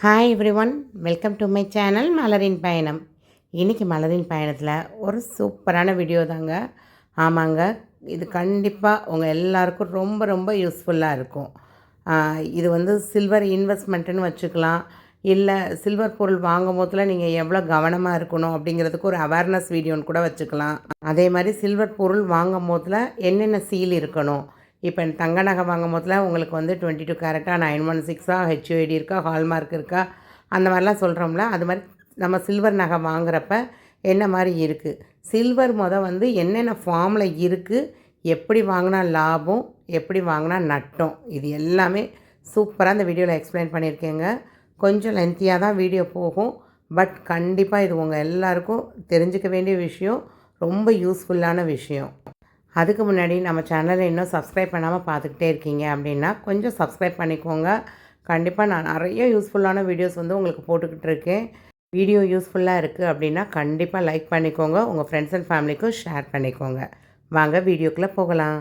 Hi everyone, welcome to my channel மலரின் பயணம். இன்றைக்கி மலரின் பயணத்தில் ஒரு சூப்பரான வீடியோ தாங்க. ஆமாங்க, இது கண்டிப்பாக உங்கள் எல்லாருக்கும் ரொம்ப ரொம்ப யூஸ்ஃபுல்லாக இருக்கும். இது வந்து சில்வர் இன்வெஸ்ட்மெண்ட்டுன்னு வச்சுக்கலாம். இல்லை சில்வர் பொருள் வாங்கும் போதில் நீங்கள் எவ்வளோ கவனமாக இருக்கணும் அப்படிங்கிறதுக்கு ஒரு அவேர்னஸ் வீடியோன்னு கூட வச்சுக்கலாம். அதே மாதிரி சில்வர் பொருள் வாங்கும் போதில் என்னென்ன சீல் இருக்கணும். இப்போ தங்க நகை வாங்கும் போதில் உங்களுக்கு வந்து 22 கேரட்டா 916 ஹெச்யூஐடி இருக்கா, ஹால்மார்க் இருக்கா, அந்த மாதிரிலாம் சொல்கிறோம்ல. அது மாதிரி நம்ம சில்வர் நகை வாங்குறப்ப என்ன மாதிரி இருக்குது, சில்வர் வந்து என்னென்ன ஃபார்மில் இருக்குது, எப்படி வாங்கினா லாபம், எப்படி வாங்கினா நட்டம், இது எல்லாமே சூப்பராக இந்த வீடியோவில் எக்ஸ்பிளைன் பண்ணியிருக்கேங்க. கொஞ்சம் லென்த்தியாக தான் வீடியோ போகும், பட் கண்டிப்பாக இது உங்கள் எல்லாருக்கும் தெரிஞ்சுக்க வேண்டிய விஷயம், ரொம்ப யூஸ்ஃபுல்லான விஷயம். அதுக்கு முன்னாடி நம்ம சேனலை இன்னும் சப்ஸ்கிரைப் பண்ணாமல் பார்த்துக்கிட்டே இருக்கீங்க அப்படின்னா கொஞ்சம் சப்ஸ்கிரைப் பண்ணிக்கோங்க. கண்டிப்பாக நான் நிறைய யூஸ்ஃபுல்லான வீடியோஸ் வந்து உங்களுக்கு போட்டுக்கிட்டு இருக்கேன். வீடியோ யூஸ்ஃபுல்லாக இருக்குது அப்படின்னா கண்டிப்பாக லைக் பண்ணிக்கோங்க, உங்கள் ஃப்ரெண்ட்ஸ் அண்ட் ஃபேமிலிக்கும் ஷேர் பண்ணிக்கோங்க. வாங்க வீடியோக்குள்ளே போகலாம்.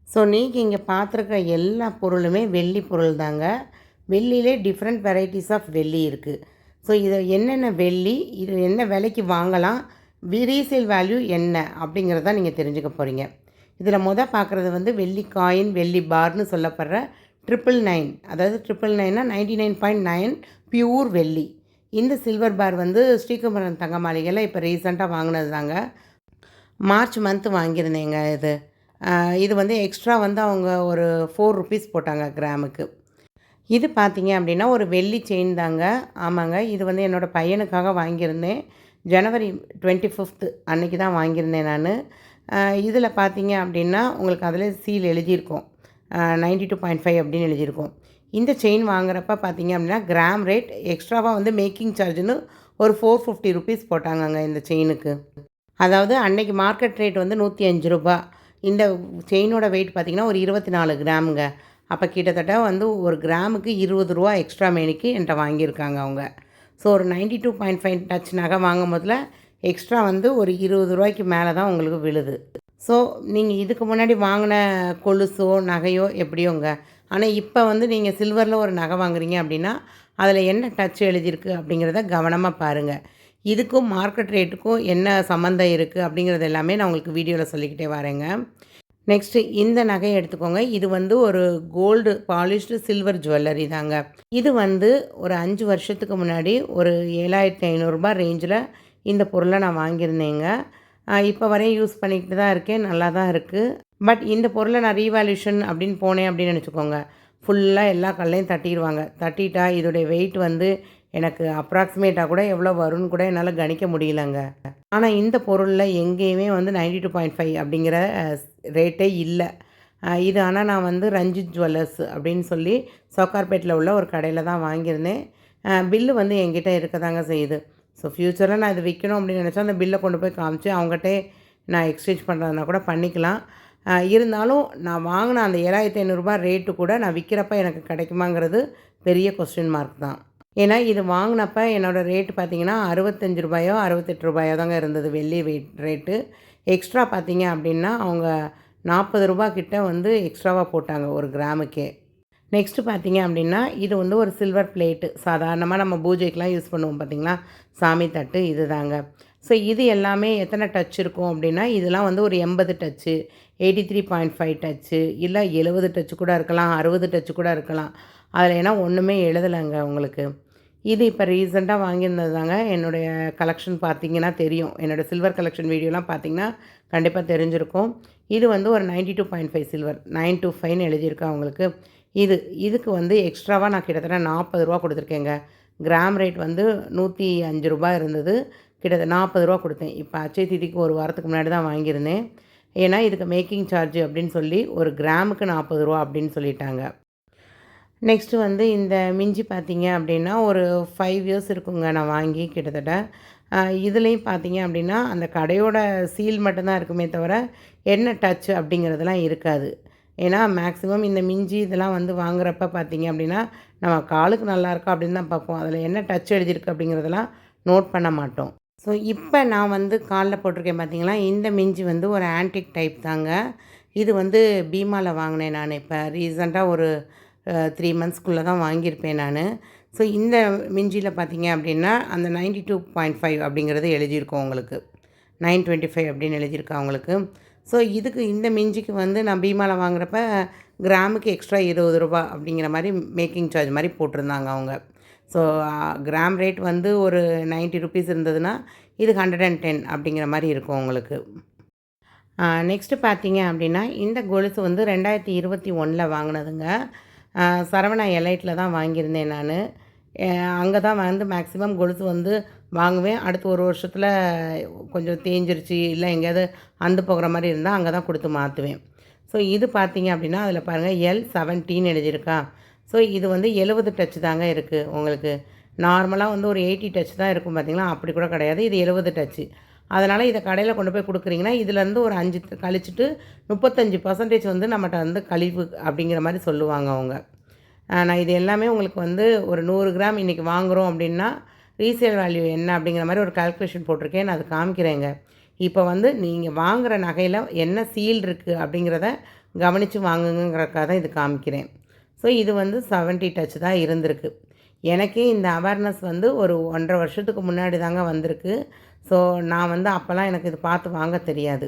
ஸோ நீங்கள் இங்கே பார்த்துருக்க எல்லா பொருளுமே வெள்ளி பொருள் தாங்க. வெள்ளியிலே டிஃப்ரெண்ட் வெரைட்டிஸ் ஆஃப் வெள்ளி இருக்குது. ஸோ இதை என்னென்ன வெள்ளி, இது என்ன விலைக்கு வாங்கலாம், ரீசேல் வேல்யூ என்ன அப்படிங்கிறத நீங்கள் தெரிஞ்சுக்க போகிறீங்க. இதில் பார்க்குறது வந்து வெள்ளி காயின், வெள்ளி பார்னு சொல்லப்படுற 999, அதாவது 999னா 99.9 பியூர் வெள்ளி. இந்த சில்வர் பார் வந்து ஸ்ரீகுமரன் தங்க மாளிகையில் இப்போ ரீசெண்டாக வாங்கினது தாங்க. மார்ச் மந்த்து வாங்கியிருந்தேங்க. இது வந்து எக்ஸ்ட்ரா வந்து அவங்க ஒரு 4 ருபீஸ் போட்டாங்க கிராமுக்கு. இது பார்த்தீங்க அப்படின்னா ஒரு வெள்ளி செயின் தாங்க. ஆமாங்க, இது வந்து என்னோடய பையனுக்காக வாங்கியிருந்தேன். ஜனவரி 25 அன்றைக்கி தான் வாங்கியிருந்தேன் நான். இதில் பார்த்தீங்க அப்படின்னா உங்களுக்கு அதில் சீல் எழுதியிருக்கும் 92.5 அப்படின்னு எழுதியிருக்கும். இந்த செயின் வாங்குறப்ப பார்த்தீங்க அப்படின்னா கிராம் ரேட் எக்ஸ்ட்ராவாக வந்து மேக்கிங் சார்ஜுன்னு ஒரு 450 ருபீஸ் போட்டாங்கங்க இந்த செயினுக்கு. அதாவது அன்னைக்கு மார்க்கெட் ரேட் வந்து 105 ரூபா. இந்த செயினோட வெயிட் பார்த்திங்கன்னா ஒரு 24 கிராமுங்க. அப்போ கிட்டத்தட்ட வந்து ஒரு கிராமுக்கு 20 ரூபா எக்ஸ்ட்ரா மேனிக்கு என்கிட்ட வாங்கியிருக்காங்க அவங்க. ஸோ ஒரு 92.5 டச் நகை வாங்கும் போதில் எக்ஸ்ட்ரா வந்து ஒரு 20 ரூபாய்க்கு மேலே தான் உங்களுக்கு விழுது. ஸோ நீங்கள் இதுக்கு முன்னாடி வாங்கின கொலுசோ நகையோ எப்படியோங்க, ஆனால் இப்போ வந்து நீங்கள் சில்வரில் ஒரு நகை வாங்குறீங்க அப்படின்னா அதில் என்ன டச் எழுதியிருக்கு அப்படிங்கிறத கவனமாக பாருங்கள். இதுக்கும் மார்க்கெட் ரேட்டுக்கும் என்ன சம்மந்தம் இருக்குது அப்படிங்கிறது எல்லாமே நான் உங்களுக்கு வீடியோவில் சொல்லிக்கிட்டே வரேங்க. நெக்ஸ்ட்டு இந்த நகையை எடுத்துக்கோங்க. இது வந்து ஒரு கோல்டு பாலிஷ்டு சில்வர் ஜுவல்லரி தாங்க. இது வந்து ஒரு 5 வருஷத்துக்கு முன்னாடி ஒரு 7500 ரேஞ்சில் இந்த பொருளை நான் வாங்கியிருந்தேங்க. இப்போ வரையும் யூஸ் பண்ணிக்கிட்டு தான் இருக்கேன், நல்லா தான் இருக்குது. பட் இந்த பொருளை நான் ரீவேல்யூஷன் அப்படின்னு போனேன் அப்படின்னு நினச்சிக்கோங்க, ஃபுல்லாக எல்லா கல்லையும் தட்டிடுவாங்க. தட்டிட்டா இதோடைய வெயிட் வந்து எனக்கு அப்ராக்சிமேட்டாக கூட எவ்வளோ வரும்னு கூட என்னால் கணிக்க முடியலங்க. ஆனால் இந்த பொருளில் எங்கேயுமே வந்து 92.5 அப்படிங்கிற ரேட்டே இல்லை. இது ஆனால் நான் வந்து ரஞ்சித் ஜுவல்லர்ஸ் அப்படின்னு சொல்லி சவுகார்பேட்டில் உள்ள ஒரு கடையில் தான் வாங்கியிருந்தேன். பில்லு வந்து என்கிட்ட இருக்க தாங்க செய்யுது. ஸோ ஃப்யூச்சரில் நான் இது விற்கணும் அப்படின்னு நினச்சா அந்த பில்லை கொண்டு போய் காமிச்சு அவங்ககிட்டே நான் எக்ஸ்சேஞ்ச் பண்ணுறதுனா கூட பண்ணிக்கலாம். இருந்தாலும் நான் வாங்கின அந்த 7500 ரேட்டு கூட நான் விற்கிறப்ப எனக்கு கிடைக்குமாங்கிறது பெரிய கொஸ்டின் மார்க் தான். ஏன்னா இது வாங்கினப்ப என்னோடய ரேட்டு பார்த்திங்கன்னா 65 ரூபாயோ 68 ரூபாயோ தாங்க இருந்தது வெள்ளி ரேட்டு. எக்ஸ்ட்ரா பார்த்திங்க அப்படின்னா அவங்க 40 ரூபா கிட்ட வந்து எக்ஸ்ட்ராவாக போட்டாங்க ஒரு கிராமுக்கே. நெக்ஸ்ட்டு பார்த்திங்க அப்படின்னா இது வந்து ஒரு சில்வர் பிளேட்டு, சாதாரணமாக நம்ம பூஜைக்கெலாம் யூஸ் பண்ணுவோம் பார்த்திங்களா, சாமி தட்டு இது தாங்க. ஸோ இது எல்லாமே எத்தனை டச் இருக்கும் அப்படின்னா இதெல்லாம் வந்து ஒரு 80 டச்சு, 83.5 டச்சு, இல்லை 70 டச்சு கூட இருக்கலாம், 60 டச்சு கூட இருக்கலாம். அதில் ஏன்னா ஒன்றுமே எழுதலைங்க உங்களுக்கு. இது இப்போ ரீசெண்டாக வாங்கியிருந்தது தாங்க. என்னுடைய கலெக்ஷன் பார்த்திங்கன்னா தெரியும், என்னோடய சில்வர் கலெக்ஷன் வீடியோலாம் பார்த்திங்கன்னா கண்டிப்பாக தெரிஞ்சிருக்கும். இது வந்து ஒரு 92.5 சில்வர், 925ன்னு எழுதியிருக்கேன் அவங்களுக்கு. இதுக்கு வந்து எக்ஸ்ட்ராவாக நான் கிட்டத்தட்ட 40 ரூபா கொடுத்துருக்கேங்க. கிராம் ரேட் வந்து 105 ரூபா இருந்தது, கிட்டத்தட்ட 40 ரூபா கொடுத்தேன். இப்போ அச்சய திதிக்கு ஒரு வாரத்துக்கு முன்னாடி தான் வாங்கியிருந்தேன். ஏன்னா இதுக்கு மேக்கிங் சார்ஜ் அப்படின்னு சொல்லி ஒரு கிராமுக்கு 40 ரூபா அப்படின்னு சொல்லிட்டாங்க. நெக்ஸ்ட்டு வந்து இந்த மிஞ்சி பார்த்திங்க அப்படின்னா ஒரு 5 இயர்ஸ் இருக்குங்க நான் வாங்கி கிட்டத்தட்ட. இதுலேயும் பார்த்திங்க அப்படின்னா அந்த கடையோட சீல் மட்டும்தான் இருக்குமே தவிர என்ன டச் அப்படிங்கிறதெல்லாம் இருக்காது. ஏன்னா மேக்ஸிமம் இந்த மிஞ்சி இதெல்லாம் வந்து வாங்குறப்ப பார்த்திங்க அப்படின்னா நம்ம காலுக்கு நல்லாயிருக்கா அப்படின்னு தான் பார்ப்போம். அதில் என்ன டச் எழுதியிருக்கு அப்படிங்கிறதெல்லாம் நோட் பண்ண மாட்டோம். ஸோ இப்போ நான் வந்து காலில் போட்டிருக்கேன் பார்த்திங்களா, இந்த மிஞ்சி வந்து ஒரு ஆன்டிக் டைப் தாங்க. இது வந்து பீமாவில் வாங்கினேன் நான். இப்போ ரீசெண்டாக ஒரு 3 மந்த்ஸ்க்குள்ளே தான் வாங்கியிருப்பேன் நான். ஸோ இந்த மிஞ்சியில் பார்த்தீங்க அப்படின்னா அந்த 92.5 அப்படிங்கிறது எழுதியிருக்கோம் உங்களுக்கு. 925 அப்படின்னு எழுதியிருக்கா உங்களுக்கு. ஸோ இதுக்கு இந்த மிஞ்சிக்கு வந்து நான் பீமாவில் வாங்குறப்ப கிராமுக்கு எக்ஸ்ட்ரா ரூ. 20 அப்படிங்கிற மாதிரி மேக்கிங் சார்ஜ் மாதிரி போட்டிருந்தாங்க அவங்க. ஸோ கிராம் ரேட் வந்து ஒரு 90 ருபீஸ் இருந்ததுன்னா இது 110 அப்படிங்கிற மாதிரி இருக்கும் உங்களுக்கு. நெக்ஸ்ட்டு பார்த்தீங்க அப்படின்னா இந்த கொலுசு வந்து 2021 வாங்கினதுங்க. சரவணா எலைட்டில் தான் வாங்கியிருந்தேன் நான். அங்கே தான் வந்து மேக்ஸிமம் கொலுசு வந்து வாங்குவேன். அடுத்து ஒரு வருஷத்தில் கொஞ்சம் தேஞ்சிருச்சு இல்லை எங்கேயாவது அந்து போகிற மாதிரி இருந்தால் அங்கே தான் கொடுத்து மாற்றுவேன். ஸோ இது பார்த்தீங்க அப்படின்னா அதில் பாருங்கள் L17 எழுதியிருக்கா. ஸோ இது வந்து 70 டச் தாங்க இருக்குது உங்களுக்கு. நார்மலாக வந்து ஒரு 80 டச் தான் இருக்கும் பார்த்தீங்களா, அப்படி கூட கிடையாது. இது 70 டச்சு. அதனால் இதை கடையில் கொண்டு போய் கொடுக்குறீங்கன்னா இதுலேருந்து ஒரு 5 கழிச்சிட்டு 35% வந்து நம்மகிட்ட வந்து கழிவு அப்படிங்கிற மாதிரி சொல்லுவாங்க அவங்க. நான் இது எல்லாமே உங்களுக்கு வந்து ஒரு 100 கிராம் இன்றைக்கி வாங்குகிறோம் அப்படின்னா ரீசேல் வேல்யூ என்ன அப்படிங்கிற மாதிரி ஒரு கால்குலேஷன் போட்டிருக்கேன். நான் அது காமிக்கிறேங்க. இப்போ வந்து நீங்கள் வாங்குகிற நகையில் என்ன சீல் இருக்குது அப்படிங்கிறத கவனித்து வாங்குங்கிறக்காக தான் இது காமிக்கிறேன். ஸோ இது வந்து 70 டச் தான் இருந்திருக்கு. எனக்கே இந்த அவேர்னஸ் வந்து ஒரு 1.5 வருஷத்துக்கு முன்னாடி தாங்க வந்திருக்கு. ஸோ நான் வந்து அப்போல்லாம் எனக்கு இது பார்த்து வாங்க தெரியாது.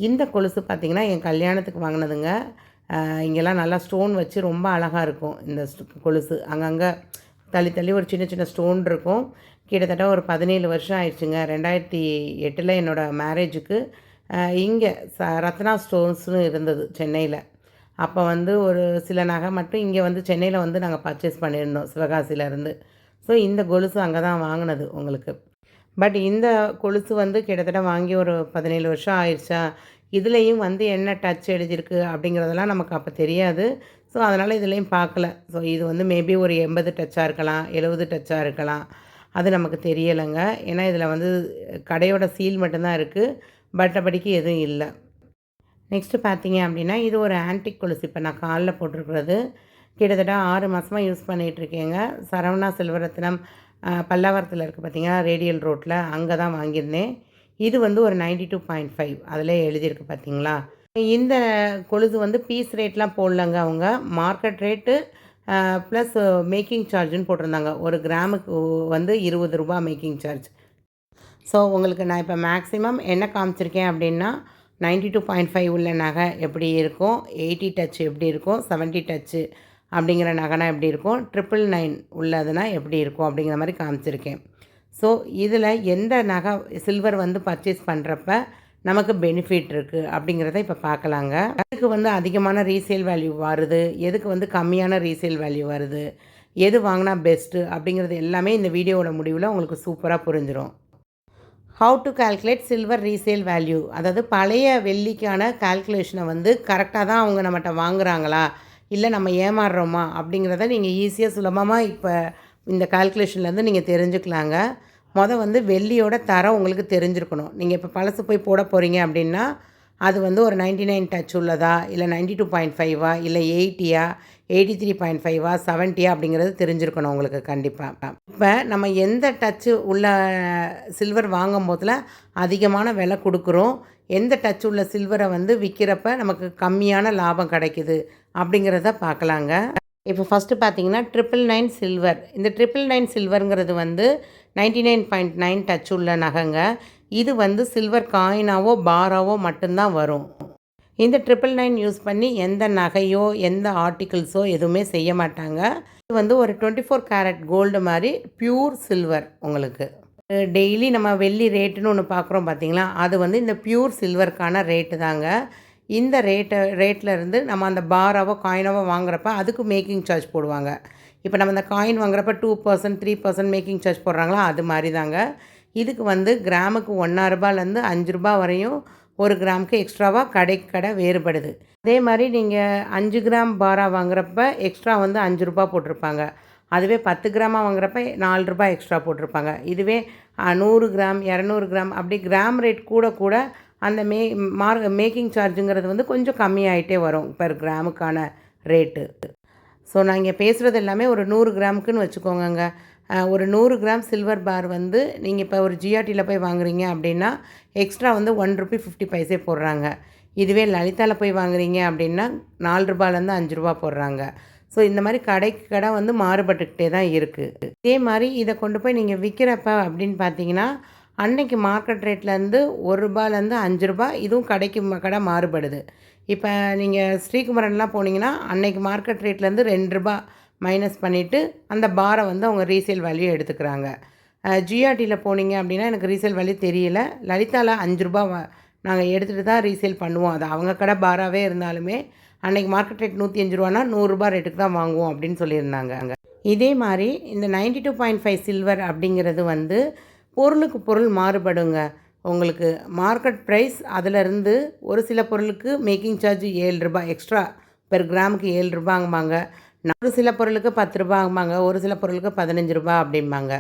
இந்த கொலுசு பார்த்திங்கன்னா என் கல்யாணத்துக்கு வாங்கினதுங்க. இங்கெல்லாம் நல்லா ஸ்டோன் வச்சு ரொம்ப அழகாக இருக்கும் இந்த கொலுசு. அங்கங்கே தள்ளி தள்ளி ஒரு சின்ன சின்ன ஸ்டோன் இருக்கும். கிட்டத்தட்ட ஒரு 17 வருஷம் ஆயிடுச்சுங்க. 2008 என்னோடய மேரேஜுக்கு இங்கே ரத்னா ஸ்டோன்ஸ்னு இருந்தது சென்னையில். அப்போ வந்து ஒரு சில நகை மட்டும் இங்கே வந்து சென்னையில் வந்து நாங்கள் பர்ச்சேஸ் பண்ணியிருந்தோம் சிவகாசியிலேருந்து. ஸோ இந்த கொலுசு அங்கே தான் வாங்கினது உங்களுக்கு. பட் இந்த கொலுசு வந்து கிட்டத்தட்ட வாங்கி ஒரு 17 வருஷம் ஆயிடுச்சா. இதுலேயும் வந்து என்ன டச் எழுதியிருக்கு அப்படிங்கிறதெல்லாம் நமக்கு அப்போ தெரியாது. ஸோ அதனால் இதுலேயும் பார்க்கல. ஸோ இது வந்து மேபி ஒரு 80 டச்சாக இருக்கலாம், 70 டச்சாக இருக்கலாம். அது நமக்கு தெரியலைங்க. ஏன்னா இதில் வந்து கடையோட சீல் மட்டும்தான் இருக்குது, மற்றபடிக்கு எதுவும் இல்லை. நெக்ஸ்ட்டு பார்த்தீங்க அப்படின்னா இது ஒரு ஆன்டிக் கொலுசு. இப்போ நான் காலில் போட்டிருக்கிறது கிட்டத்தட்ட 6 மாதமாக யூஸ் பண்ணிகிட்ருக்கேங்க. சரவணா செல்வரத்னம் பல்லாவரத்தில் இருக்குது பார்த்தீங்கன்னா, ரேடியல் ரோட்டில், அங்கே தான் வாங்கியிருந்தேன். இது வந்து ஒரு 92.5 அதில் எழுதியிருக்கு பார்த்தீங்களா. இந்த கொலுசு வந்து பீஸ் ரேட்லாம் போடலங்க அவங்க. மார்க்கெட் ரேட்டு ப்ளஸ் மேக்கிங் சார்ஜுன்னு போட்டிருந்தாங்க. ஒரு கிராமுக்கு வந்து ரூ. 20 மேக்கிங் சார்ஜ். ஸோ உங்களுக்கு நான் இப்போ மேக்ஸிமம் என்ன காமிச்சிருக்கேன் அப்படின்னா 92.5 உள்ள நகை எப்படி இருக்கும், 80 டச் எப்படி இருக்கும், 70 டச்சு அப்படிங்கிற நகைனா எப்படி இருக்கும், 999 உள்ளதுனா எப்படி இருக்கும் அப்படிங்கிற மாதிரி காமிச்சிருக்கேன். ஸோ இதில் எந்த நகை சில்வர் வந்து பர்ச்சேஸ் பண்ணுறப்ப நமக்கு பெனிஃபிட் இருக்குது அப்படிங்கிறத இப்போ பார்க்கலாங்க. எதுக்கு வந்து அதிகமான ரீசேல் வேல்யூ வருது, எதுக்கு வந்து கம்மியான ரீசேல் வேல்யூ வருது, எது வாங்கினா பெஸ்ட்டு அப்படிங்கிறது எல்லாமே இந்த வீடியோவோட முடிவில் உங்களுக்கு சூப்பராக புரிஞ்சிடும். How to calculate silver resale value, அதாவது பழைய வெள்ளிக்கான கால்குலேஷனை வந்து கரெக்டாக தான் அவங்க நம்மகிட்ட வாங்குகிறாங்களா இல்லை நம்ம ஏமாறுறோமா அப்படிங்கிறத நீங்கள் ஈஸியாக சுலபமாக இப்போ இந்த கால்குலேஷன்லேருந்து நீங்கள் தெரிஞ்சுக்கலாங்க. வந்து வெள்ளியோட தரம் உங்களுக்கு தெரிஞ்சிருக்கணும். நீங்கள் இப்போ பழசு போய் போட போகிறீங்க அப்படின்னா அது வந்து ஒரு 99 டச் உள்ளதா, இல்லை 92.5 இல்லை 80 83.5 70 அப்படிங்கிறது தெரிஞ்சிருக்கணும் உங்களுக்கு கண்டிப்பாக. இப்போ நம்ம எந்த டச்சு உள்ள சில்வர் வாங்கும் போதில் அதிகமான விலை கொடுக்குறோம், எந்த டச் உள்ள சில்வரை வந்து விற்கிறப்ப நமக்கு கம்மியான லாபம் கிடைக்குது அப்படிங்கிறத பார்க்கலாங்க. இப்போ ஃபஸ்ட்டு பார்த்தீங்கன்னா 999 சில்வர். இந்த 999 சில்வருங்கிறது வந்து 99.9 டச் உள்ள நகைங்க. இது வந்து சில்வர் காயினாவோ பாராவோ மட்டும்தான் வரும். இந்த 999 யூஸ் பண்ணி எந்த நகையோ எந்த ஆர்டிகிள்ஸோ எதுவுமே செய்ய மாட்டாங்க. இது வந்து ஒரு 24 கேரட் கோல்டு மாதிரி பியூர் சில்வர் உங்களுக்கு. டெய்லி நம்ம வெள்ளி ரேட்டுன்னு ஒன்று பார்க்குறோம் பார்த்தீங்களா, அது வந்து இந்த பியூர் சில்வருக்கான ரேட்டு தாங்க. இந்த ரேட்டில் இருந்து நம்ம அந்த பாராவோ காயினாவோ வாங்குறப்ப அதுக்கு மேக்கிங் சார்ஜ் போடுவாங்க. இப்போ நம்ம இந்த காயின் வாங்குறப்ப 2% 3% மேக்கிங் சார்ஜ் போடுறாங்களா, அது மாதிரி தாங்க. இதுக்கு வந்து கிராமுக்கு ₹1.5 ₹5 வரையும் ஒரு கிராமுக்கு எக்ஸ்ட்ராவாக கடை வேறுபடுது. அதே மாதிரி நீங்கள் 5 கிராம் பாரா வாங்குறப்ப எக்ஸ்ட்ரா வந்து ₹5 போட்டிருப்பாங்க. அதுவே 10 கிராமாக வாங்குறப்ப ₹4 எக்ஸ்ட்ரா போட்டிருப்பாங்க. இதுவே 100 கிராம் 200 கிராம் அப்படி கிராம் ரேட் கூட அந்த மேக்கிங் சார்ஜுங்கிறது வந்து கொஞ்சம் கம்மியாகிட்டே வரும் பெர் கிராமுக்கான ரேட்டு. ஸோ நான் இங்கே பேசுகிறது எல்லாமே ஒரு 100 கிராமுக்குன்னு வச்சுக்கோங்கங்க. ஒரு 100 கிராம் சில்வர் பார் வந்து நீங்கள் இப்போ ஒரு ஜிஆர்டியில் போய் வாங்குறீங்க அப்படின்னா எக்ஸ்ட்ரா வந்து ₹1.50 போடுறாங்க. இதுவே லலிதாவில் போய் வாங்குறீங்க அப்படின்னா ₹4லேருந்து ₹5 போடுறாங்க. ஸோ இந்த மாதிரி கடைக்கு கடை வந்து மாறுபட்டுக்கிட்டே தான் இருக்குது. இதே மாதிரி இதை கொண்டு போய் நீங்கள் விற்கிறப்ப அப்படின்னு பார்த்தீங்கன்னா, அன்னைக்கு மார்க்கெட் ரேட்லேருந்து ரூ. 1லேருந்து ரூ. 5 இதுவும் கடைக்கு கடை மாறுபடுது. இப்போ நீங்கள் ஸ்ரீகுமரன்லாம் போனீங்கன்னா, அன்னைக்கு மார்க்கெட் ரேட்லேருந்து ரூ. 2 மைனஸ் பண்ணிவிட்டு அந்த பாரை வந்து அவங்க ரீசேல் வேல்யூ எடுத்துக்கிறாங்க. ஜிஆர்டியில் போனீங்க அப்படின்னா எனக்கு ரீசேல் வேல்யூ தெரியல. லலிதாவில் ரூ. 5 நாங்கள் எடுத்துகிட்டு தான் ரீசேல் பண்ணுவோம். அது அவங்க கடை பாராகவே இருந்தாலுமே அன்றைக்கி மார்க்கெட் ரேட் ரூ. 105னா ரூ. 100 ரேட்டுக்கு தான் வாங்குவோம் அப்படின்னு சொல்லியிருந்தாங்க. இதே மாதிரி இந்த 92.5 சில்வர் அப்படிங்கிறது வந்து பொருளுக்கு பொருள் மாறுபடுங்க. உங்களுக்கு மார்க்கெட் ப்ரைஸ் அதிலிருந்து ஒரு சில பொருளுக்கு மேக்கிங் சார்ஜ் ரூ. 7 எக்ஸ்ட்ரா பெர் கிராமுக்கு ரூ. 7 ஒரு சில பொருளுக்கு ரூ. 10 ஒரு சில பொருளுக்கு ரூ. 15 அப்படிம்பாங்க.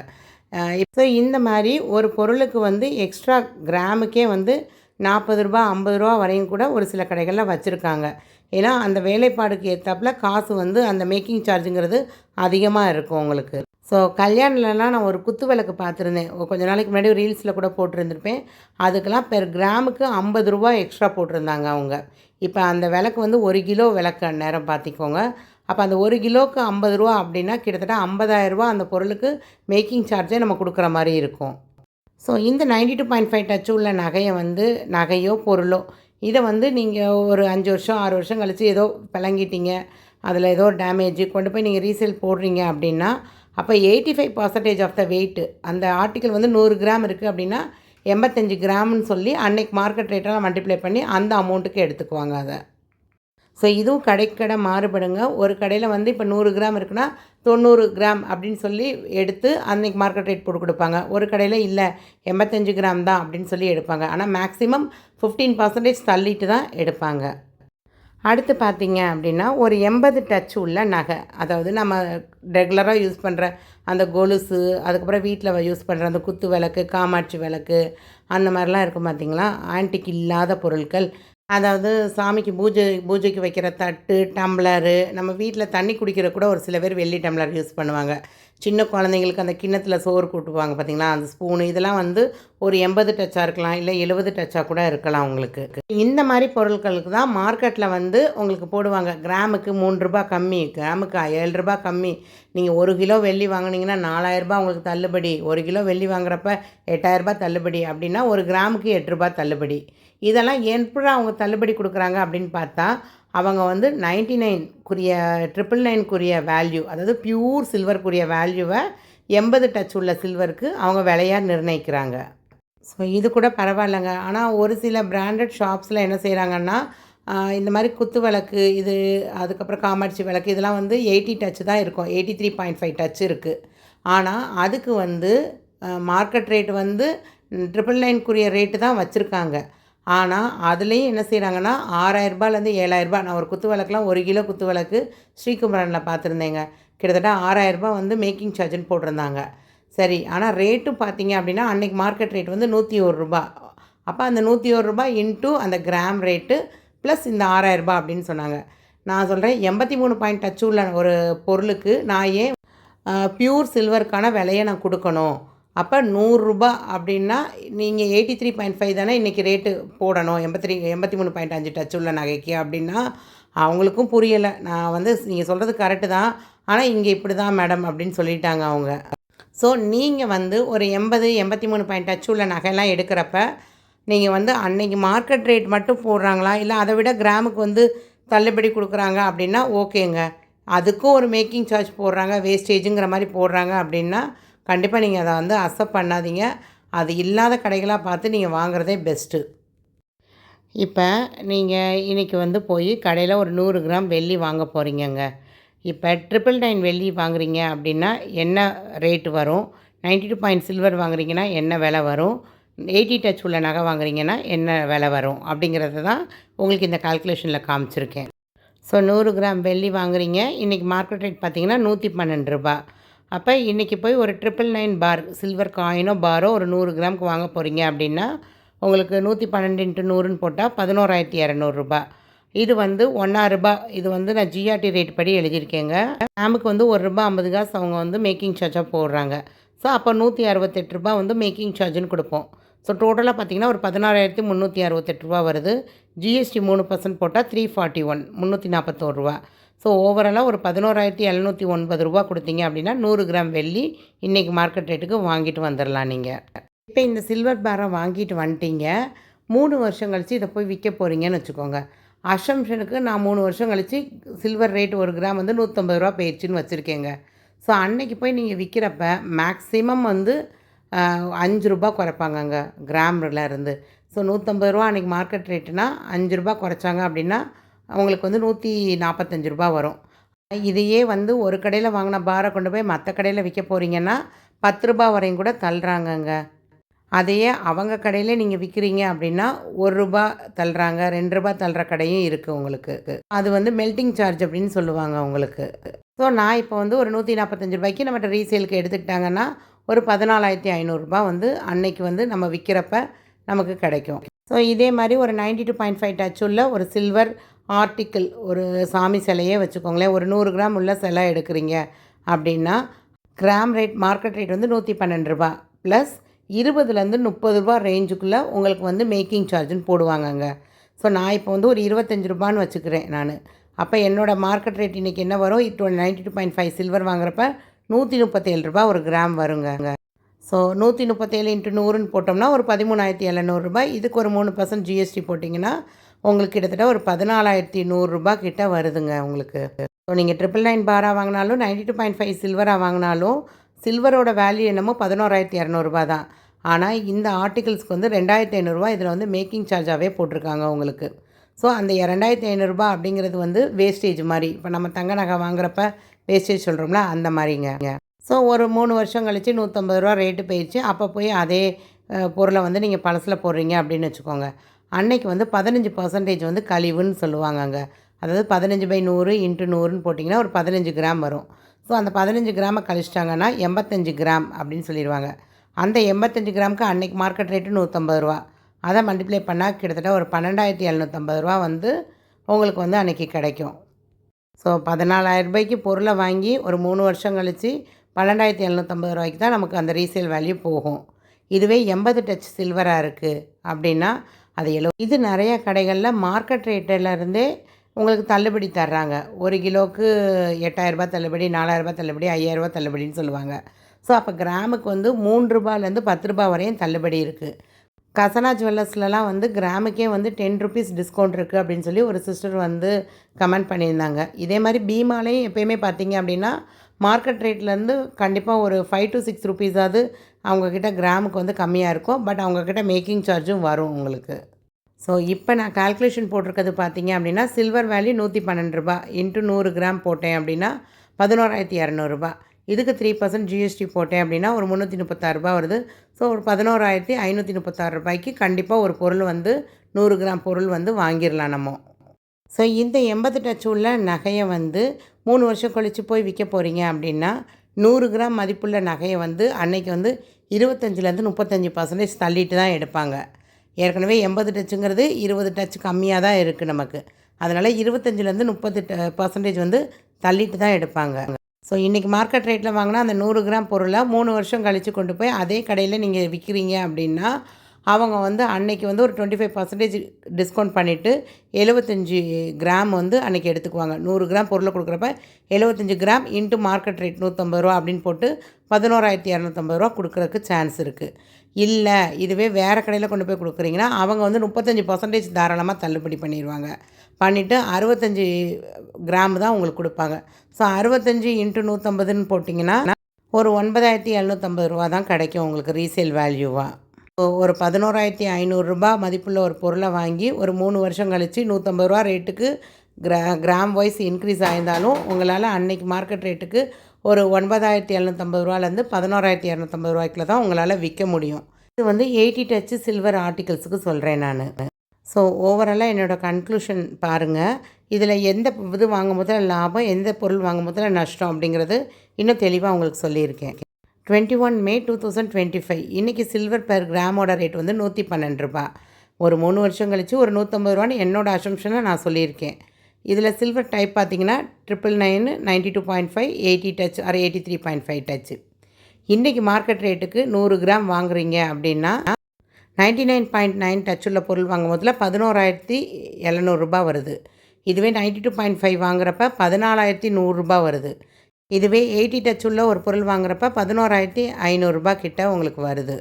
இப்போ இந்த மாதிரி ஒரு பொருளுக்கு வந்து எக்ஸ்ட்ரா கிராமுக்கே வந்து ரூ. 40 ரூ. 50 வரையும் கூட ஒரு சில கடைகளில் வச்சுருக்காங்க. ஏன்னா அந்த வேலைப்பாடுக்கு ஏற்றாப்புல காசு வந்து அந்த மேக்கிங் சார்ஜுங்கிறது அதிகமாக இருக்கும் உங்களுக்கு. ஸோ கல்யாணம்லாம் நான் ஒரு குத்து விளக்கு பார்த்துருந்தேன். கொஞ்சம் நாளைக்கு முன்னாடி ரீல்ஸில் கூட போட்டிருந்துருப்பேன். அதுக்கெல்லாம் பெர் கிராமுக்கு ரூ. 50 எக்ஸ்ட்ரா போட்டிருந்தாங்க அவங்க. இப்போ அந்த விளக்கு வந்து 1 கிலோ விளக்கு அந்நேரம் பார்த்திக்கோங்க. அப்போ அந்த 1 கிலோவுக்கு ரூ. 50 அப்படின்னா கிட்டத்தட்ட ரூ. 50,000 அந்த பொருளுக்கு மேக்கிங் சார்ஜே நம்ம கொடுக்குற மாதிரி இருக்கும். ஸோ இந்த 92.5 டச்சு உள்ள நகையை வந்து நகையோ பொருளோ இதை வந்து நீங்கள் ஒரு 5 வருஷம் 6 வருஷம் கழித்து ஏதோ பிளங்கிட்டீங்க, அதில் ஏதோ டேமேஜ் கொண்டு போய் நீங்கள் ரீசேல் போடுறீங்க அப்படின்னா, அப்போ 85% ஆஃப் த வெயிட்டு அந்த ஆர்டிக்கல் வந்து 100 கிராம் இருக்குது அப்படின்னா 85 கிராம்னு சொல்லி அன்னைக்கு மார்க்கெட் ரேட்டெல்லாம் மல்டிப்ளை பண்ணி அந்த அமௌண்ட்டுக்கு எடுத்துக்குவாங்க அதை. ஸோ இதுவும் கடைக்கு கடை மாறுபடுங்க. ஒரு கடையில் வந்து இப்போ 100 கிராம் இருக்குன்னா 90 கிராம் அப்படின்னு சொல்லி எடுத்து அன்றைக்கி மார்க்கெட் ரேட் போட்டு கொடுப்பாங்க. ஒரு கடையில் இல்லை 85 கிராம் தான் அப்படின்னு சொல்லி எடுப்பாங்க. ஆனால் மேக்ஸிமம் 15% தள்ளிட்டு தான் எடுப்பாங்க. அடுத்து பார்த்திங்க அப்படின்னா ஒரு 80 டச் உள்ள நகை, அதாவது நம்ம ரெகுலராக யூஸ் பண்ணுற அந்த கொலுசு, அதுக்கப்புறம் வீட்டில் யூஸ் பண்ணுற அந்த குத்து விளக்கு, காமாட்சி விளக்கு, அந்த மாதிரிலாம் இருக்கும் பார்த்திங்களா. ஆன்டிக் இல்லாத பொருட்கள், அதாவது சாமிக்கு பூஜைக்கு வைக்கிற தட்டு, டம்ளரு, நம்ம வீட்டில் தண்ணி குடிக்கிற கூட ஒரு சில பேர் வெள்ளி டம்ளர் யூஸ் பண்ணுவாங்க. சின்ன குழந்தைங்களுக்கு அந்த கிண்ணத்தில் சோறு கூட்டுவாங்க பார்த்திங்களா, அந்த ஸ்பூனு, இதெல்லாம் வந்து ஒரு 80 டச்சாக இருக்கலாம், இல்லை 70 டச்சாக கூட இருக்கலாம் உங்களுக்கு. இந்த மாதிரி பொருட்களுக்கு தான் மார்க்கெட்டில் வந்து உங்களுக்கு போடுவாங்க கிராமுக்கு ரூ. 3 கம்மி, கிராமுக்கு ரூ. 7 கம்மி. நீங்கள் 1 கிலோ வெள்ளி வாங்கினீங்கன்னா ரூ. 4,000 உங்களுக்கு தள்ளுபடி, 1 கிலோ வெள்ளி வாங்குறப்ப ரூ. 8,000 தள்ளுபடி அப்படின்னா ஒரு கிராமுக்கு ரூ. 8 தள்ளுபடி. இதெல்லாம் எப்படி அவங்க தள்ளுபடி கொடுக்குறாங்க அப்படின்னு பார்த்தா, அவங்க வந்து 99க்குரிய 999க்குரிய வேல்யூ, அதாவது பியூர் சில்வருக்குரிய வேல்யூவை 80 டச் உள்ள சில்வருக்கு அவங்க விலையாக நிர்ணயிக்கிறாங்க. ஸோ இது கூட பரவாயில்லைங்க. ஆனால் ஒரு சில பிராண்டட் ஷாப்ஸில் என்ன செய்கிறாங்கன்னா, இந்த மாதிரி குத்து விளக்கு இது, அதுக்கப்புறம் காமாட்சி விளக்கு, இதெல்லாம் வந்து 80 டச் தான் இருக்கும், 83.5 டச் இருக்குது. ஆனால் அதுக்கு வந்து மார்க்கெட் ரேட் வந்து 999க்குரிய ரேட்டு தான் வச்சுருக்காங்க. ஆனால் அதுலேயும் என்ன செய்கிறாங்கன்னா ரூ. 6,000லேருந்து ரூ. 7,000. நான் ஒரு குத்து விளக்குலாம் 1 கிலோ குத்து விளக்கு ஸ்ரீகுமரனில் பார்த்துருந்தேங்க. கிட்டத்தட்ட ரூ. 6,000 வந்து மேக்கிங் சார்ஜுன்னு போட்டிருந்தாங்க. சரி, ஆனால் ரேட்டும் பார்த்தீங்க அப்படின்னா அன்றைக்கி மார்க்கெட் ரேட் வந்து ரூ. 101. அப்போ அந்த ரூ. 101 இன்ட்டு அந்த கிராம் ரேட்டு ப்ளஸ் இந்த ரூ. 6,000 அப்படின்னு சொன்னாங்க. நான் சொல்கிறேன் 83 பாயிண்ட் டச் உள்ள ஒரு பொருளுக்கு நான் ஏன் பியூர் சில்வருக்கான விலையை நான் கொடுக்கணும்? அப்போ ரூ. 100 அப்படின்னா நீங்கள் 83.5 தானே இன்றைக்கி ரேட்டு போடணும் 83.5 டச் உள்ள நகைக்கு அப்படின்னா அவங்களுக்கும் புரியலை. நான் வந்து நீங்கள் சொல்கிறது கரெக்டு தான், ஆனால் இங்கே இப்படி தான் மேடம் அப்படின்னு சொல்லிட்டாங்க அவங்க. ஸோ நீங்கள் வந்து ஒரு 83 டச் உள்ள நகைலாம் எடுக்கிறப்ப நீங்கள் வந்து அன்றைக்கி மார்க்கெட் ரேட் மட்டும் போடுறாங்களா, இல்லை அதை விட கிராமுக்கு வந்து தள்ளுபடி கொடுக்குறாங்க அப்படின்னா ஓகேங்க. அதுக்கும் ஒரு மேக்கிங் சார்ஜ் போடுறாங்க, வேஸ்டேஜுங்கிற மாதிரி போடுறாங்க அப்படின்னா கண்டிப்பாக நீங்கள் அதை வந்து அக்செப்ட் பண்ணாதீங்க. அது இல்லாத கடைகளாக பார்த்து நீங்கள் வாங்குறதே பெஸ்ட்டு. இப்போ நீங்கள் இன்றைக்கி வந்து போய் கடையில் ஒரு 100 கிராம் வெள்ளி வாங்க போகிறீங்கங்க. இப்போ 999 வெள்ளி வாங்குறீங்க அப்படின்னா என்ன ரேட்டு வரும், 92 சில்வர் வாங்குறீங்கன்னா என்ன விலை வரும், 80 டச் உள்ள நகை வாங்குறீங்கன்னா என்ன விலை வரும் அப்படிங்கிறது தான் உங்களுக்கு இந்த கால்குலேஷனில் காமிச்சிருக்கேன். ஸோ 100 கிராம் வெள்ளி வாங்குறீங்க, இன்றைக்கி மார்க்கெட் ரேட் பார்த்திங்கன்னா ரூ. 112. அப்போ இன்றைக்கி போய் ஒரு 999 பார் சில்வர் காயினோ பாரோ ஒரு 100 கிராமுக்கு வாங்க போகிறீங்க அப்படின்னா உங்களுக்கு 112 × 100ன்னு போட்டால் 11,200 இது வந்து ரூ. 1. இது வந்து நான் ஜிஆர்டி ரேட் படி எழுதியிருக்கேங்க. கிராமுக்கு வந்து ரூ. 1.50 அவங்க வந்து மேக்கிங் சார்ஜாக போடுறாங்க. ஸோ அப்போ ரூ. 168 வந்து மேக்கிங் சார்ஜுன்னு கொடுப்போம். ஸோ டோட்டலாக பார்த்திங்கன்னா ஒரு 16,368 வருது. ஜிஎஸ்டி 3% போட்டால் 341 341. ஸோ ஓவராலாக ஒரு 11,709 ரூபா கொடுத்தீங்க அப்படின்னா 100 கிராம் வெள்ளி இன்றைக்கி மார்க்கெட் ரேட்டுக்கு வாங்கிட்டு வந்துடலாம் நீங்கள். இப்போ இந்த சில்வர் பாரை வாங்கிட்டு வந்துட்டீங்க, 3 வருஷம் கழித்து இதை போய் விற்க போகிறீங்கன்னு வச்சுக்கோங்க. அசம்ஷனுக்கு நான் 3 வருஷம் கழித்து சில்வர் ரேட் 1 கிராம் வந்து 150 ரூபா போயிடுச்சுன்னு வச்சுருக்கேங்க. ஸோ அன்னைக்கு போய் நீங்கள் விற்கிறப்ப மேக்ஸிமம் வந்து 5 ரூபா குறைப்பாங்கங்க கிராம்ல இருந்து. ஸோ 150 ரூபா அன்றைக்கி மார்க்கெட் ரேட்டுனா 5 ரூபா குறைச்சாங்க அப்படின்னா அவங்களுக்கு வந்து 145 ரூபா வரும். இதையே வந்து ஒரு கடையில் வாங்கின பாரை கொண்டு போய் மற்ற கடையில் விற்க போகிறீங்கன்னா 10 ரூபா வரையும் கூட தள்ளுறாங்கங்க. அதையே அவங்க கடையில் நீங்கள் விற்கிறீங்க அப்படின்னா 1 ரூபா தள்ளுறாங்க, 2 ரூபா தள்ளுற கடையும் இருக்குது உங்களுக்கு. அது வந்து மெல்ட்டிங் சார்ஜ் அப்படின்னு சொல்லுவாங்க உங்களுக்கு. ஸோ நான் இப்போ வந்து ஒரு 145 ரூபாய்க்கு நம்மகிட்ட ரீசேலுக்கு எடுத்துக்கிட்டாங்கன்னா ஒரு 14,500 வந்து அன்னைக்கு வந்து நம்ம விற்கிறப்ப நமக்கு கிடைக்கும். ஸோ இதே மாதிரி ஒரு 92.5 டச் உள்ள ஒரு சில்வர் ஆர்டிக்கிள், ஒரு சாமி சிலையே வச்சுக்கோங்களேன், ஒரு 100 கிராம் உள்ள சிலை எடுக்கிறீங்க அப்படின்னா கிராம் ரேட் மார்க்கெட் ரேட் வந்து 112 ரூபா ப்ளஸ் 20லேருந்து 30 ரூபா ரேஞ்சுக்குள்ளே உங்களுக்கு வந்து மேக்கிங் சார்ஜுன்னு போடுவாங்கங்க. ஸோ நான் இப்போ வந்து ஒரு 25 ரூபான்னு வச்சுக்கிறேன் நான். அப்போ என்னோடய மார்க்கெட் ரேட் இன்றைக்கி என்ன வரும், 92.5 சில்வர் வாங்குறப்ப 137 ரூபா ஒரு கிராம் வருங்க. ஸோ 137 × 100ன்னு போட்டோம்னா ஒரு 13,700 ரூபாய். இதுக்கு ஒரு 3% ஜிஎஸ்டி போட்டிங்கன்னா உங்களுக்கு கிட்டத்தட்ட ஒரு 14,100 ரூபா கிட்ட வருதுங்க உங்களுக்கு. ஸோ நீங்கள் 999 பாராக வாங்கினாலும் 92.5 சில்வராக வாங்கினாலும் சில்வரோட வேல்யூ என்னமோ 11,200 ரூபா தான். ஆனால் இந்த ஆர்டிகிள்ஸ்க்கு வந்து 2,500 ரூபா இதில் வந்து மேக்கிங் சார்ஜாகவே போட்டிருக்காங்க உங்களுக்கு. ஸோ அந்த 2,500 ரூபா அப்படிங்கிறது வந்து வேஸ்டேஜ் மாதிரி. இப்போ நம்ம தங்க நகை வாங்குறப்ப வேஸ்டேஜ் சொல்கிறோம்ல அந்த மாதிரிங்க. ஸோ ஒரு 3 வருஷம் கழித்து 150 ரூபா ரேட்டு போயிடுச்சு. அப்போ போய் அதே பொருளை வந்து நீங்கள் பழசில் போடுறீங்க அப்படின்னு வச்சுக்கோங்க. அன்னைக்கு வந்து 15% வந்து கழிவுன்னு சொல்லுவாங்கங்க. அதாவது 15/100 × 100ன்னு போட்டிங்கன்னா ஒரு 15 கிராம் வரும். ஸோ அந்த 15 கிராமை கழிச்சிட்டாங்கன்னா 85 கிராம் அப்படின்னு சொல்லிடுவாங்க. அந்த 85 கிராமுக்கு அன்னைக்கு மார்க்கெட் ரேட்டு 150 ரூபா. அதை மல்டிப்ளை பண்ணால் கிட்டத்தட்ட ஒரு 12,750 ரூபா வந்து உங்களுக்கு வந்து அன்றைக்கி கிடைக்கும். ஸோ 14,000 ரூபாய்க்கு பொருளை வாங்கி ஒரு 3 வருஷம் கழித்து 12,750 ரூபாய்க்கு தான் நமக்கு அந்த ரீசேல் வேல்யூ போகும். இதுவே 80 டச் சில்வராக இருக்குது அப்படின்னா அது இது நிறைய கடைகளில் மார்க்கெட் ரேட்டிலருந்தே உங்களுக்கு தள்ளுபடி தர்றாங்க. 1 கிலோவுக்கு 8,000 ரூபா தள்ளுபடி, 4,000 ரூபா தள்ளுபடி, 5,000 ரூபா தள்ளுபடின்னு சொல்லுவாங்க. ஸோ அப்போ கிராமுக்கு வந்து 3 ரூபாலேருந்து 10 ரூபா வரையும் தள்ளுபடி இருக்குது. கசனா ஜுவல்லர்ஸ்லலாம் வந்து கிராமுக்கே வந்து 10 ருபீஸ் டிஸ்கவுண்ட் இருக்குது அப்படின்னு சொல்லி ஒரு சிஸ்டர் வந்து கமெண்ட் பண்ணியிருந்தாங்க. இதே மாதிரி பீமாலையும் எப்போயுமே பார்த்தீங்க அப்படின்னா மார்க்கெட் ரேட்லேருந்து கண்டிப்பாக ஒரு 5 to 6 ருபீஸாவது அவங்கக்கிட்ட கிராமுக்கு வந்து கம்மியாக இருக்கும். பட் அவங்கக்கிட்ட மேக்கிங் சார்ஜும் வரும் உங்களுக்கு. ஸோ இப்போ நான் கால்குலேஷன் போட்டிருக்கிறது பார்த்தீங்க அப்படின்னா சில்வர் வேல்யூ 112 ரூபா × 100 கிராம் போட்டேன் அப்படின்னா 11,200 ரூபா. இதுக்கு 3% ஜிஎஸ்டி போட்டேன் அப்படின்னா ஒரு 336 ரூபா வருது. ஸோ ஒரு 11,536 ரூபாய்க்கு கண்டிப்பாக ஒரு பொருள் வந்து 100 கிராம் பொருள் வந்து வாங்கிடலாம் நம்ம. ஸோ இந்த 80 டச் உள்ள நகையை வந்து 3 வருஷம் கழித்து போய் விற்க போகிறீங்க அப்படின்னா 100 கிராம் மதிப்புள்ள நகையை வந்து அன்னைக்கு வந்து 25லேருந்து 35% தள்ளிட்டு தான் எடுப்பாங்க. ஏற்கனவே 80 டச்சுங்கிறது 20 டச் கம்மியாக தான் இருக்குது நமக்கு. அதனால் 25லேருந்து 30% வந்து தள்ளிட்டு தான் எடுப்பாங்க. ஸோ இன்றைக்கி மார்க்கெட் ரேட்டில் வாங்கினா அந்த 100 கிராம் பொருளை 3 வருஷம் கழித்து கொண்டு போய் அதே கடையில் நீங்கள் விற்கிறீங்க அப்படின்னா அவங்க வந்து அன்னைக்கு வந்து ஒரு 25% டிஸ்கவுண்ட் பண்ணிவிட்டு 75 கிராம் வந்து அன்றைக்கி எடுத்துக்குவாங்க. 100 கிராம் பொருளை கொடுக்குறப்ப 75 கிராம் × மார்க்கெட் ரேட் 150 ரூபா அப்படின்னு போட்டு 11,250 ரூபா கொடுக்குறதுக்கு சான்ஸ் இருக்குது. இல்லை இதுவே வேறு கடையில் கொண்டு போய் கொடுக்குறீங்கன்னா அவங்க வந்து 35% தாராளமாக தள்ளுபடி பண்ணிடுவாங்க. பண்ணிவிட்டு 65 கிராம் தான் உங்களுக்கு கொடுப்பாங்க. ஸோ 65 × 150ன்னு போட்டிங்கன்னா ஒரு 9,750 ரூபா தான் கிடைக்கும் உங்களுக்கு ரீசேல் வேல்யூவாக. ஒரு 11,500 ரூபா மதிப்புள்ள ஒரு பொருளை வாங்கி ஒரு 3 வருஷம் கழித்து 150 ரூபா ரேட்டுக்கு கிராம் வைஸ் இன்க்ரீஸ் ஆயிருந்தாலும் உங்களால் அன்னைக்கு மார்க்கெட் ரேட்டுக்கு ஒரு 9,750 ரூபாலேருந்து 11,250 ரூபாய்க்குள்ள தான் உங்களால் விற்க முடியும். இது வந்து 80 டச்சு சில்வர் ஆர்டிகல்ஸுக்கு சொல்கிறேன் நான். ஸோ ஓவராலாக என்னோடய கன்க்ளூஷன் பாருங்கள். இதில் எந்த இது வாங்கும் போதில் லாபம், எந்த பொருள் வாங்கும் போதில் நஷ்டம் அப்படிங்கிறது இன்னும் தெளிவாக உங்களுக்கு சொல்லியிருக்கேன். 21 மே 2025 இன்றைக்கி சில்வர் பெர் கிராமோட ரேட் வந்து 112 ரூபா. ஒரு 3 வருஷம் கழித்து ஒரு 150 ரூபான்னு என்னோடய அசம்ஷனை நான் சொல்லியிருக்கேன். இதில் சில்வர் டைப் பார்த்திங்கன்னா 999, 92.5, 80 டச் ஆர் 83.5 டச்சு. இன்றைக்கி மார்க்கெட் ரேட்டுக்கு 100 கிராம் வாங்குறீங்க அப்படின்னா 99.9 டச் உள்ள பொருள் வாங்கும் போதில் 11,700 ரூபா வருது. இதுவே 92.5 வாங்குறப்ப ரூ. 14,100 வருது. இதுவே 80 டச் உள்ள ஒரு பொருள் வாங்குறப்ப ரூ. 11,500 கிட்ட உங்களுக்கு வருது.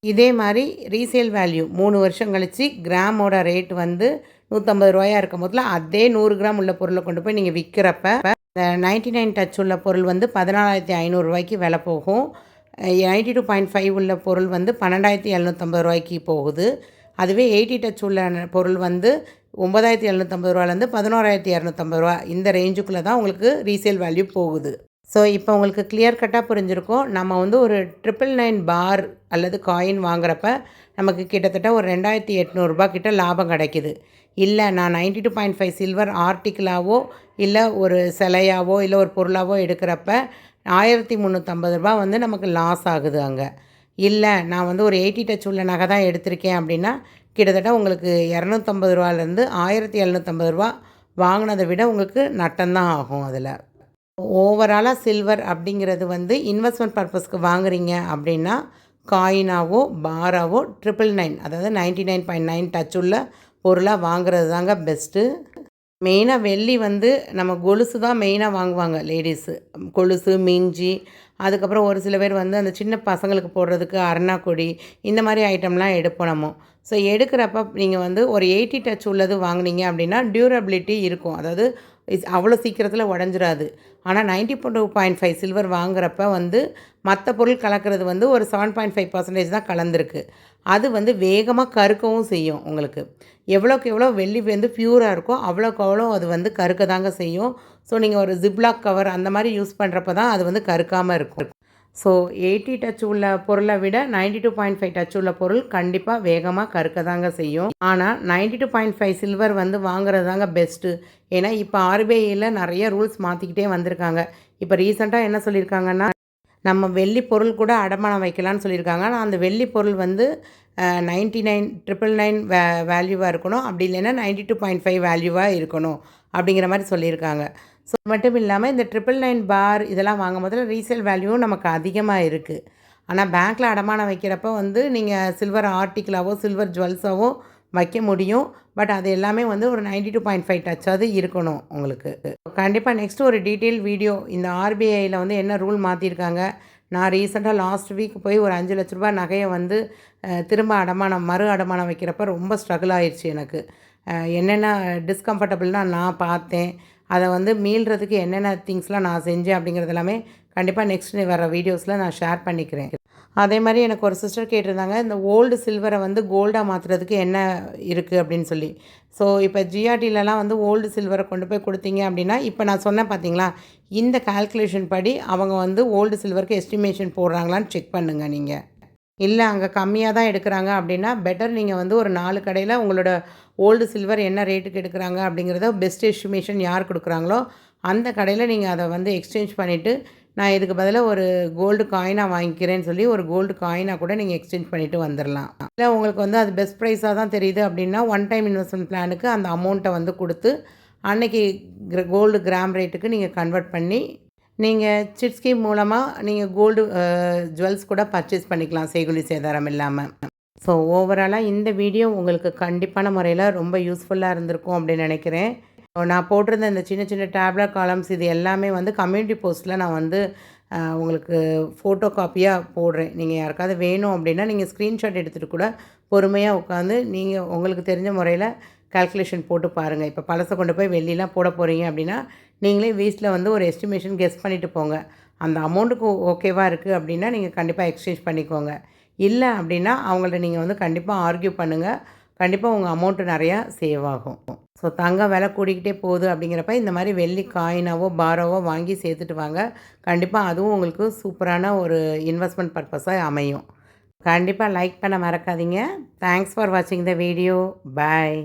இதே மாதிரி ரீசேல் வேல்யூ 3 வருஷம் கழிச்சு கிராமோட ரேட் வந்து ரூ. 150 இருக்கும் போதில் அதே 100 கிராம் உள்ள பொருளை கொண்டு போய் நீங்கள் விற்கிறப்ப இந்த 99 டச் உள்ள பொருள் வந்து ரூ. 14,500 விலை போகும். 92.5 உள்ள பொருள் வந்து ரூ. 12,750 போகுது. அதுவே 80 டச் உள்ள பொருள் வந்து ரூ. 9,750 ரூ. 11,250 இந்த ரேஞ்சுக்குள்ளே தான் உங்களுக்கு ரீசேல் வேல்யூ போகுது. ஸோ இப்போ உங்களுக்கு கிளியர் கட்டாக புரிஞ்சிருக்கும். நம்ம வந்து ஒரு 999 பார் அல்லது காயின் வாங்குறப்ப நமக்கு கிட்டத்தட்ட ஒரு 2,800 கிட்ட லாபம் கிடைக்கிது. இல்லை நான் 92.5 சில்வர் ஆர்டிக்கிளாவோ இல்லை ஒரு சிலையாவோ இல்லை ஒரு பொருளாவோ எடுக்கிறப்ப ரூ. 1,350 வந்து நமக்கு லாஸ் ஆகுது அங்கே. இல்லை நான் வந்து ஒரு 80 டச் உள்ள நகை தான் எடுத்திருக்கேன் அப்படின்னா கிட்டத்தட்ட உங்களுக்கு ரூ. 250லேருந்து ரூ. 1,750 வாங்கினதை விட உங்களுக்கு நட்டம்தான் ஆகும் அதில். ஓவராலாக சில்வர் அப்படிங்கிறது வந்து இன்வெஸ்ட்மெண்ட் பர்பஸ்க்கு வாங்குறீங்க அப்படின்னா காயினாவோ பாராவோ 999 அதாவது 99.9 டச் உள்ள பொருளாக வாங்குறது தாங்க பெஸ்ட்டு. மெயினாக வெள்ளி வந்து நம்ம கொலுசு தான் மெயினாக வாங்குவாங்க லேடிஸு. கொலுசு, மிஞ்சி, அதுக்கப்புறம் ஒரு சில பேர் வந்து அந்த சின்ன பசங்களுக்கு போடுறதுக்கு அருணாக்கொடி இந்த மாதிரி ஐட்டம்லாம் எடுப்போம் நம்ம. ஸோ எடுக்கிறப்ப நீங்கள் வந்து ஒரு 80 டச் உள்ளது வாங்கினீங்க அப்படின்னா டியூரபிலிட்டி இருக்கும். அதாவது அவ்வளோ சீக்கிரத்தில் உடஞ்சிராது. ஆனால் 92.5 சில்வர் வாங்குறப்ப வந்து மற்ற பொருள் கலக்கிறது வந்து ஒரு 7.5% தான் கலந்துருக்கு. அது வந்து வேகமாக கருக்கவும் செய்யும் உங்களுக்கு. எவ்வளோக்கு எவ்வளோ வெள்ளி வந்து பியூராக இருக்கோ அவ்வளோக்கு அவ்வளோ அது வந்து கருக்க தாங்க செய்யும். ஸோ நீங்கள் ஒரு ஜிப்லாக் கவர் அந்த மாதிரி யூஸ் பண்ணுறப்ப தான் அது வந்து கருக்காமல் இருக்கும். ஸோ 80 டச் உள்ள பொருளை விட 92.5 டச் உள்ள பொருள் கண்டிப்பாக வேகமாக கருக்க தாங்க செய்யும். ஆனால் 92.5 சில்வர் வந்து வாங்குறது தாங்க பெஸ்ட்டு. ஏன்னா இப்போ ஆர்பிஐயில் நிறைய ரூல்ஸ் மாற்றிக்கிட்டே வந்திருக்காங்க. இப்போ ரீசெண்டாக என்ன சொல்லியிருக்காங்கன்னா நம்ம வெள்ளி பொருள் கூட அடமானம் வைக்கலான்னு சொல்லியிருக்காங்க. ஆனால் அந்த வெள்ளி பொருள் வந்து 999 வேல்யூவாக இருக்கணும். அப்படி இல்லைன்னா 92.5 வேல்யூவாக இருக்கணும் அப்படிங்கிற மாதிரி சொல்லியிருக்காங்க. ஸோ மட்டும் இல்லாமல் இந்த 999 பார் இதெல்லாம் வாங்கும் போதில் ரீசேல் வேல்யூவும் நமக்கு அதிகமாக இருக்குது. ஆனால் பேங்க்கில் அடமானம் வைக்கிறப்ப வந்து நீங்கள் சில்வர் ஆர்டிக்கிளாவோ சில்வர் ஜுவல்ஸாவோ வைக்க முடியும். பட் அது எல்லாமே வந்து ஒரு 92.5 டச்சாவது இருக்கணும் உங்களுக்கு. கண்டிப்பாக நெக்ஸ்ட் ஒரு டீட்டெயில் வீடியோ இந்த ஆர்பிஐயில் வந்து என்ன ரூல் மாற்றிருக்காங்க. நான் ரீசெண்டாக லாஸ்ட் வீக் போய் ஒரு 5 லட்ச ரூபா நகையை வந்து திரும்ப மறு அடமானம் வைக்கிறப்ப ரொம்ப ஸ்ட்ரகிள் ஆயிடுச்சு எனக்கு. என்னென்ன டிஸ்கம்ஃபர்டபுள்னால் நான் பார்த்தேன். அதை வந்து மீள்றதுக்கு என்னென்ன திங்ஸ்லாம் நான் செஞ்சேன் அப்படிங்கிறது எல்லாமே கண்டிப்பாக நெக்ஸ்ட் வர வீடியோஸில் நான் ஷேர் பண்ணிக்கிறேன். அதே மாதிரி எனக்கு ஒரு சிஸ்டர் கேட்டிருந்தாங்க, இந்த ஓல்டு சில்வரை வந்து கோல்டாக மாற்றுறதுக்கு என்ன இருக்குது அப்படின்னு சொல்லி. ஸோ இப்போ ஜிஆர்டிலலாம் வந்து ஓல்டு சில்வரை கொண்டு போய் கொடுத்தீங்க அப்படின்னா இப்போ நான் சொன்னேன் பார்த்தீங்களா, இந்த கால்குலேஷன் படி அவங்க வந்து ஓல்டு சில்வருக்கு எஸ்டிமேஷன் போடுறாங்களான்னு செக் பண்ணுங்கள் நீங்கள். இல்லை அங்கே கம்மியாக தான் எடுக்கிறாங்க அப்படின்னா பெட்டர் நீங்கள் வந்து ஒரு 4 கடையில் உங்களோட ஓல்டு சில்வர் என்ன ரேட்டுக்கு எடுக்கிறாங்க அப்படிங்கிறத பெஸ்ட் எஸ்டிமேஷன் யார் கொடுக்குறாங்களோ அந்த கடையில் நீங்கள் அதை வந்து எக்ஸ்சேஞ்ச் பண்ணிவிட்டு நான் இதுக்கு பதிலாக ஒரு கோல்டு காயினாக வாங்கிக்கிறேன்னு சொல்லி ஒரு கோல்டு காயினாக கூட நீங்கள் எக்ஸ்சேஞ்ச் பண்ணிவிட்டு வந்துடலாம். இல்லை உங்களுக்கு வந்து அது பெஸ்ட் ப்ரைஸாக தான் தெரியுது அப்படின்னா ஒன் டைம் இன்வெஸ்ட்மெண்ட் பிளானுக்கு அந்த அமௌண்ட்டை வந்து கொடுத்து அன்னைக்கு கோல்டு கிராம் ரேட்டுக்கு நீங்கள் கன்வெர்ட் பண்ணி நீங்கள் சிட் ஸ்கீம் மூலமாக நீங்கள் கோல்டு ஜுவல்ஸ் கூட பர்ச்சேஸ் பண்ணிக்கலாம் செய்கூலி சேதாரம் இல்லாமல். ஸோ ஓவராலாக இந்த வீடியோ உங்களுக்கு கண்டிப்பான முறையில் ரொம்ப யூஸ்ஃபுல்லாக இருந்திருக்கும் அப்படின்னு நினைக்கிறேன். நான் போட்டிருந்த இந்த சின்ன சின்ன டேப்லெட் காலம்ஸ் இது எல்லாமே வந்து கம்யூனிட்டி போஸ்ட்டில் நான் வந்து உங்களுக்கு ஃபோட்டோ காப்பியாக போடுறேன். நீங்கள் யாருக்காவது வேணும் அப்படின்னா நீங்கள் ஸ்க்ரீன்ஷாட் எடுத்துகிட்டு கூட பொறுமையாக உட்காந்து நீங்கள் உங்களுக்கு தெரிஞ்ச முறையில் கால்குலேஷன் போட்டு பாருங்கள். இப்போ பழசை கொண்டு போய் வெள்ளிலாம் போட போகிறீங்க அப்படின்னா நீங்களே வீட்டில் வந்து ஒரு எஸ்டிமேஷன் கெஸ் பண்ணிவிட்டு போங்க. அந்த அமௌண்ட்டுக்கு ஓகேவாக இருக்குது அப்படின்னா நீங்கள் கண்டிப்பாக எக்ஸ்சேஞ்ச் பண்ணிக்கோங்க. இல்லை அப்படின்னா அவங்கள்ட்ட நீங்கள் வந்து கண்டிப்பாக ஆர்கியூ பண்ணுங்கள். கண்டிப்பாக உங்கள் அமௌண்ட்டு நிறையா சேவ் ஆகும். ஸோ தங்கம் விலை கூடிக்கிட்டே போகுது அப்படிங்கிறப்ப இந்த மாதிரி வெள்ளி காயினாவோ பாராவோ வாங்கி சேர்த்துட்டு வாங்க. கண்டிப்பாக அதுவும் உங்களுக்கு சூப்பரான ஒரு இன்வெஸ்ட்மெண்ட் பர்பஸாக அமையும். கண்டிப்பாக லைக் பண்ண மறக்காதீங்க. தேங்க்ஸ் ஃபார் வாட்சிங் த வீடியோ. பாய்.